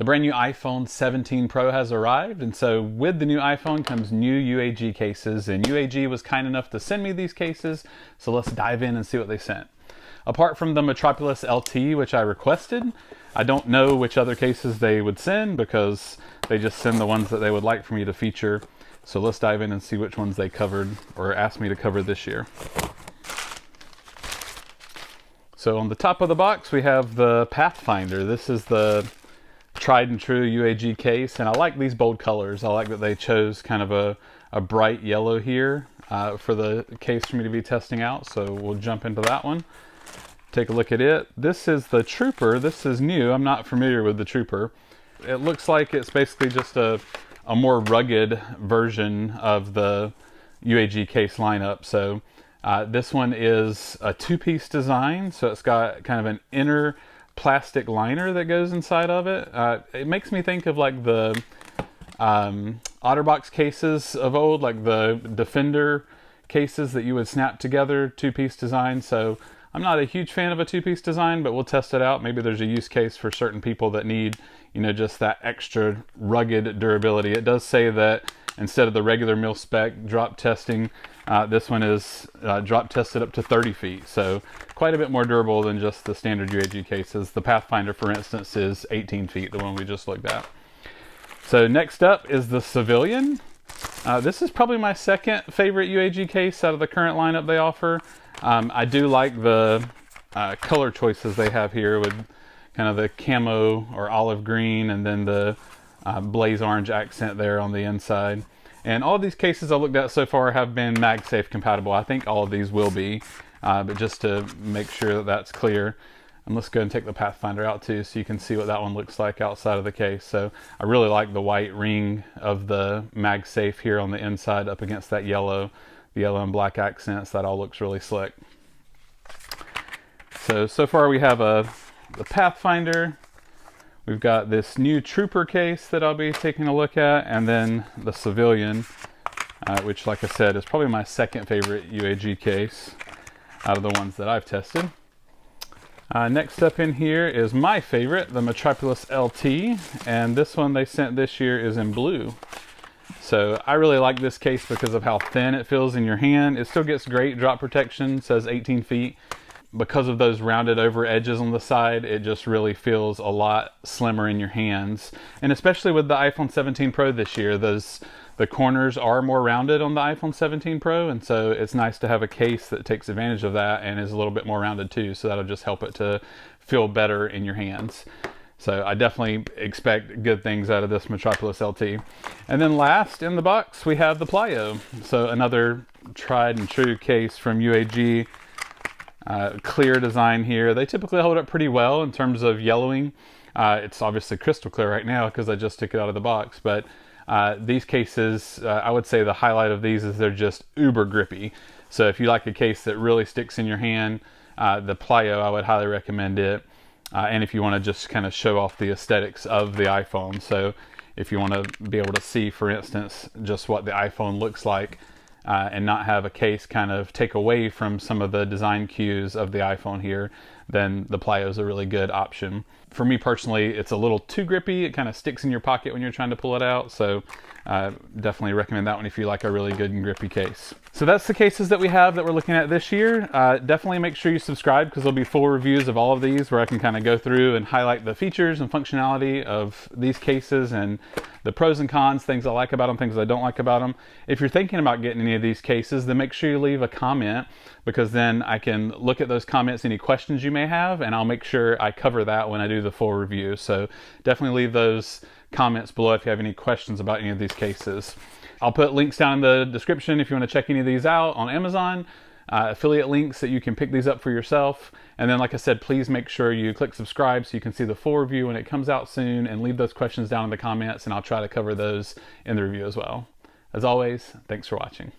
The brand new iPhone 17 Pro has arrived, and so with the new iPhone comes new UAG cases, and UAG was kind enough to send me these cases, so let's dive in and see what they sent. Apart from the Metropolis LT, which I requested, I don't know which other cases they would send because they just send the ones that they would like for me to feature. So let's dive in and see which ones they covered or asked me to cover this year. So on the top of the box, we have the Pathfinder. This is the tried and true UAG case, and I like these bold colors. I like that they chose kind of a bright yellow here for the case for me to be testing out. So we'll jump into that one. Take a look at it. This is the Trooper. This is new. I'm not familiar with the Trooper. It looks like it's basically just a more rugged version of the UAG case lineup. So this one is a two-piece design. So it's got kind of an inner plastic liner that goes inside of it. It makes me think of like the OtterBox cases of old, like the Defender cases that you would snap together, two-piece design. So I'm not a huge fan of a two-piece design, but we'll test it out. Maybe there's a use case for certain people that need, you know, just that extra rugged durability. It does say that instead of the regular mil spec drop testing, this one is drop tested up to 30 feet. So quite a bit more durable than just the standard UAG cases. The Pathfinder, for instance, is 18 feet, the one we just looked at. So next up is the Civilian. This is probably my second favorite UAG case out of the current lineup they offer. I do like the color choices they have here with kind of the camo or olive green and then the blaze orange accent there on the inside. And all of these cases I looked at so far have been MagSafe compatible. I think all of these will be, but just to make sure that that's clear. And let's go and take the Pathfinder out too so you can see what that one looks like outside of the case. So I really like the white ring of the MagSafe here on the inside up against that yellow. The yellow and black accents, that all looks really slick. So far we have the Pathfinder. We've got this new Trooper case that I'll be taking a look at, and then the Civilian, which, like I said, is probably my second favorite UAG case out of the ones that I've tested. Next up in here is my favorite, the Metropolis LT, and this one they sent this year is in blue. So I really like this case because of how thin it feels in your hand. It still gets great drop protection, says 18 feet. Because of those rounded over edges on the side, it just really feels a lot slimmer in your hands. And especially with the iPhone 17 Pro this year, the corners are more rounded on the iPhone 17 Pro, and so it's nice to have a case that takes advantage of that and is a little bit more rounded too, so that'll just help it to feel better in your hands. So I definitely expect good things out of this Metropolis LT. And then last in the box, we have the Plyo. So another tried and true case from UAG. Clear design here. They typically hold up pretty well in terms of yellowing. It's obviously crystal clear right now because I just took it out of the box, but these cases, I would say the highlight of these is they're just uber grippy. So if you like a case that really sticks in your hand, the Plyo, I would highly recommend it. And if you want to just kind of show off the aesthetics of the iPhone. So if you want to be able to see, for instance, just what the iPhone looks like and not have a case kind of take away from some of the design cues of the iPhone here, then the Plyo is a really good option. For me personally, it's a little too grippy. It kind of sticks in your pocket when you're trying to pull it out. So definitely recommend that one if you like a really good and grippy case. So that's the cases that we have that we're looking at this year. Definitely make sure you subscribe because there'll be full reviews of all of these where I can kind of go through and highlight the features and functionality of these cases and the pros and cons, things I like about them, things I don't like about them. If you're thinking about getting any of these cases, then make sure you leave a comment because then I can look at those comments, any questions you may have, and I'll make sure I cover that when I do the full review. So definitely leave those comments below if you have any questions about any of these cases. I'll put links down in the description if you want to check any of these out on Amazon, affiliate links that you can pick these up for yourself. And then, like I said, please make sure you click subscribe so you can see the full review when it comes out soon, and leave those questions down in the comments and I'll try to cover those in the review as well. As always, thanks for watching.